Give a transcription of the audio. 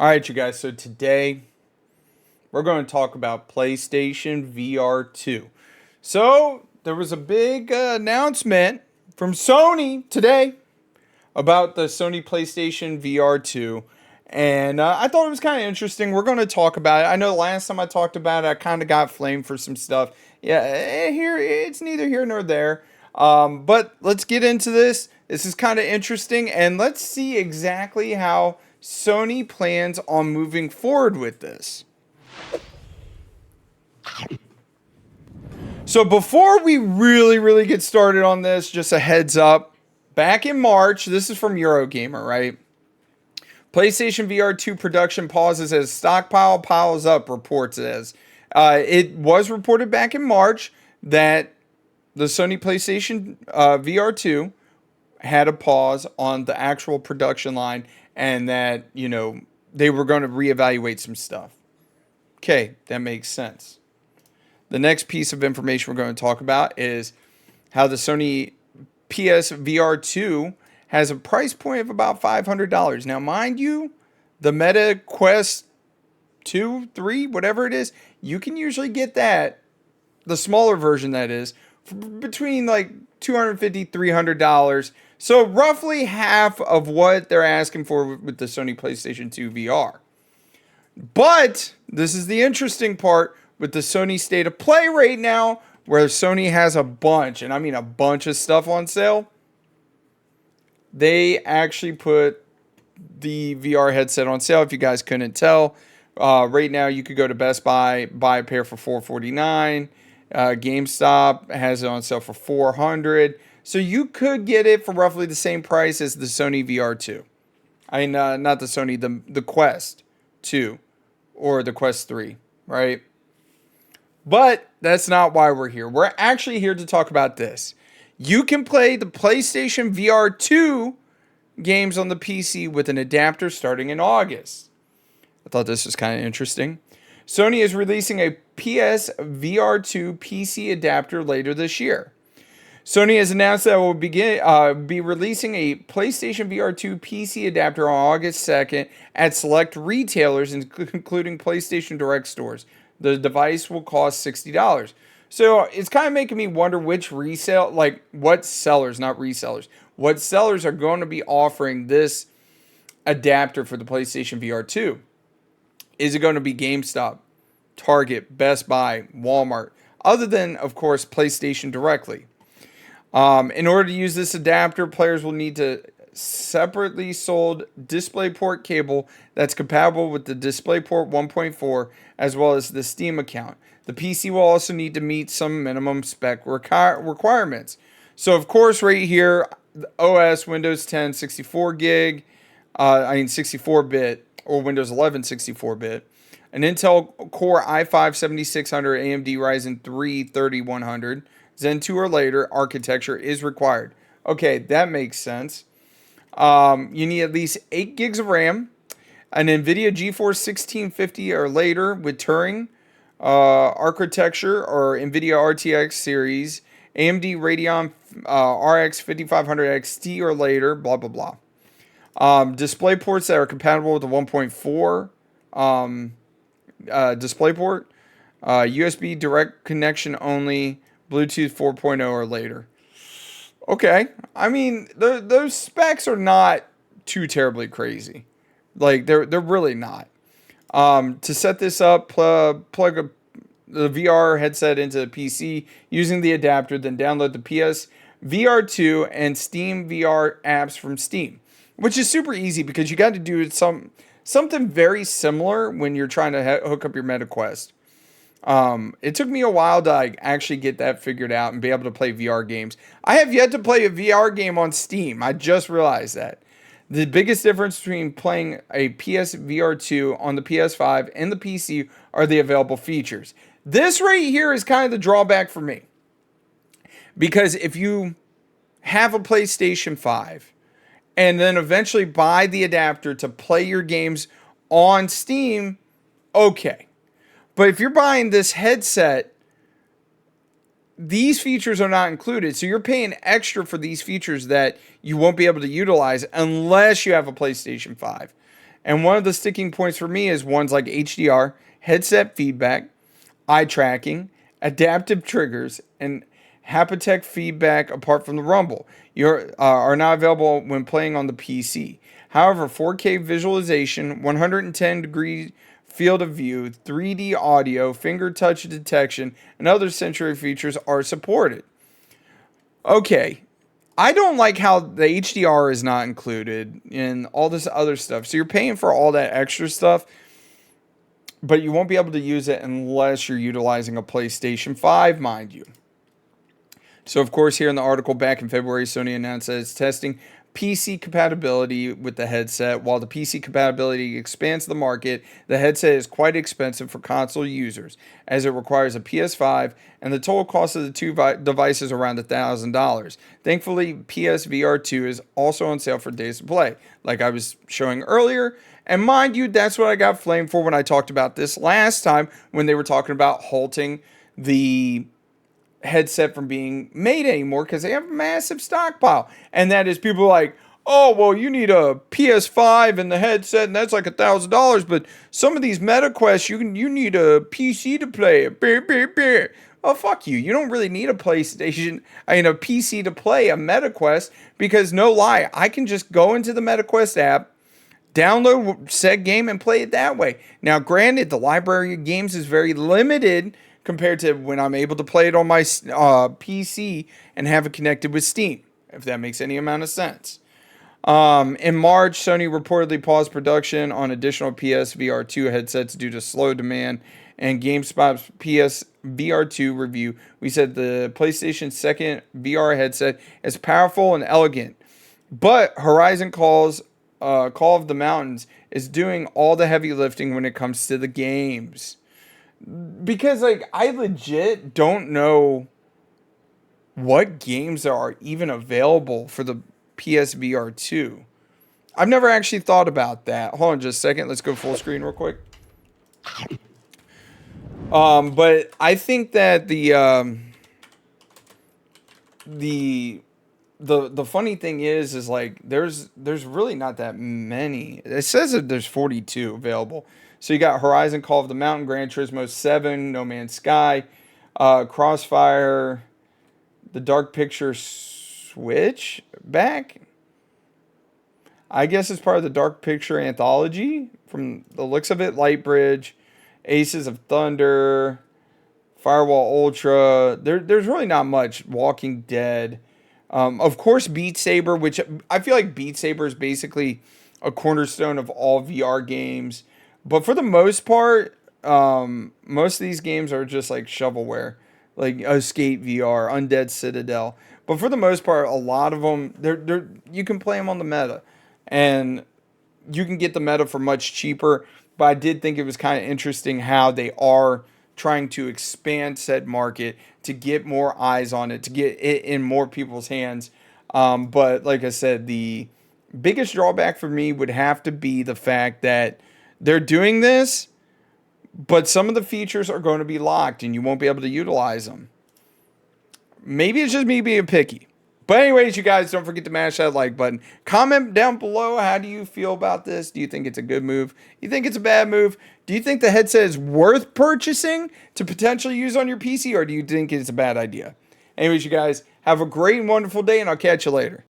All right, you guys. So today we're going to talk about PlayStation VR 2. So there was a big announcement from Sony today about the Sony PlayStation VR 2. And I thought it was kind of interesting. We're going to talk about it. I know the last time I talked about it, I kind of got flamed for some stuff. Yeah, here it's neither here nor there. But let's get into this. This is kind of interesting, and let's see exactly how Sony plans on moving forward with this. So before we really get started on this, just a heads up. Back in March, this is from Eurogamer, right? PlayStation VR 2 production pauses as stockpile piles up, reports as. It was reported back in March that the Sony PlayStation VR 2 had a pause on the actual production line and that, they were going to reevaluate some stuff. Okay, that makes sense. The next piece of information we're going to talk about is how the Sony PSVR 2 has a price point of about $500. Now, mind you, the Meta Quest 2, 3, whatever it is, you can usually get that, the smaller version that is, for between like $250, $300. So roughly half of what they're asking for with the Sony PlayStation 2 VR. But this is the interesting part with the Sony State of Play right now, where Sony has a bunch, and I mean a bunch of stuff on sale. They actually put the VR headset on sale, if you guys couldn't tell. Right now, you could go to Best Buy, buy a pair for $449. GameStop has it on sale for $400. So you could get it for roughly the same price as the Sony VR 2. I mean, not the Sony, the Quest 2 or the Quest 3, right? But that's not why we're here. We're actually here to talk about this. You can play the PlayStation VR 2 games on the PC with an adapter starting in August. I thought this was kind of interesting. Sony is releasing a PSVR 2 PC adapter later this year. Sony has announced that it will be releasing a PlayStation VR 2 PC adapter on August 2nd at select retailers, including PlayStation Direct stores. The device will cost $60. So it's kind of making me wonder which what sellers, not resellers, what sellers are going to be offering this adapter for the PlayStation VR 2. Is it going to be GameStop, Target, Best Buy, Walmart, other than, of course, PlayStation directly? In order to use this adapter, players will need to separately sold DisplayPort cable that's compatible with the DisplayPort 1.4 as well as the Steam account. The PC will also need to meet some minimum spec requirements. So, of course, right here, OS, Windows 10, 64 gig, 64-bit, or Windows 11 64-bit. An Intel Core i5 7600, AMD Ryzen 3 3100, Zen 2 or later architecture is required. Okay, that makes sense. You need at least 8 gigs of RAM, an NVIDIA GeForce 1650 or later with Turing architecture or NVIDIA RTX series, AMD Radeon RX 5500 XT or later, blah, blah, blah. Display ports that are compatible with the 1.4 DisplayPort, USB direct connection only, Bluetooth 4.0 or later. Okay, I mean, those specs are not too terribly crazy. Like, they're really not. To set this up, plug the VR headset into the PC using the adapter, then download the PS VR 2 and Steam VR apps from Steam, which is super easy because you got to do something very similar when you're trying to hook up your Meta Quest. It took me a while to actually get that figured out and be able to play VR games. I have yet to play a VR game on Steam. I just realized that. The biggest difference between playing a PSVR 2 on the PS5 and the PC are the available features. This right here is kind of the drawback for me. Because if you have a PlayStation 5 and then eventually buy the adapter to play your games on Steam, okay. But if you're buying this headset, these features are not included. So you're paying extra for these features that you won't be able to utilize unless you have a PlayStation 5. And one of the sticking points for me is ones like HDR, headset feedback, eye tracking, adaptive triggers, and haptic feedback apart from the rumble. Are not available when playing on the PC. However, 4K visualization, 110-degree field of view, 3D audio, finger touch detection, and other sensory features are supported. Okay, I don't like how the HDR is not included in all this other stuff. So you're paying for all that extra stuff, but you won't be able to use it unless you're utilizing a PlayStation 5, mind you. So, of course, here in the article back in February, Sony announced that it's testing PC compatibility with the headset. While the PC compatibility expands the market, the headset is quite expensive for console users, as it requires a PS5, and the total cost of the two devices around $1,000. Thankfully, PSVR 2 is also on sale for days to play, like I was showing earlier. And mind you, that's what I got flamed for when I talked about this last time, when they were talking about halting the headset from being made anymore because they have a massive stockpile. And that is people like, oh, well, you need a PS5 and the headset, and that's like $1,000. But some of these MetaQuests, you need a PC to play it. Beer, beer, beer. Oh, fuck you. You don't really need a a PC to play a MetaQuest because, no lie, I can just go into the MetaQuest app, download said game, and play it that way. Now, granted, the library of games is very limited compared to when I'm able to play it on my PC and have it connected with Steam, if that makes any amount of sense. In March, Sony reportedly paused production on additional PSVR 2 headsets due to slow demand. And GameSpot's PSVR 2 review, we said the PlayStation's second VR headset is powerful and elegant, but Horizon Call of the Mountains is doing all the heavy lifting when it comes to the games. Because, like, I legit don't know what games are even available for the PSVR 2. I've never actually thought about that. Hold on just a second. Let's go full screen real quick. But I think that the funny thing is like there's really not that many. It says that there's 42 available. So you got Horizon Call of the Mountain, Gran Turismo 7, No Man's Sky, Crossfire, the Dark Picture Switch back. I guess it's part of the Dark Picture anthology from the looks of it. Lightbridge, Aces of Thunder, Firewall Ultra. There's really not much. Walking Dead. Of course, Beat Saber, which I feel like Beat Saber is basically a cornerstone of all VR games. But for the most part, most of these games are just like shovelware, like Escape VR, Undead Citadel. But for the most part, a lot of them, you can play them on the meta, and you can get the meta for much cheaper. But I did think it was kind of interesting how they are trying to expand said market to get more eyes on it, to get it in more people's hands. But like I said, the biggest drawback for me would have to be the fact that they're doing this, but some of the features are going to be locked and you won't be able to utilize them. Maybe it's just me being picky. But anyways, you guys, don't forget to mash that like button. Comment down below, how do you feel about this? Do you think it's a good move? You think it's a bad move? Do you think the headset is worth purchasing to potentially use on your PC, or do you think it's a bad idea? Anyways, you guys, have a great and wonderful day, and I'll catch you later.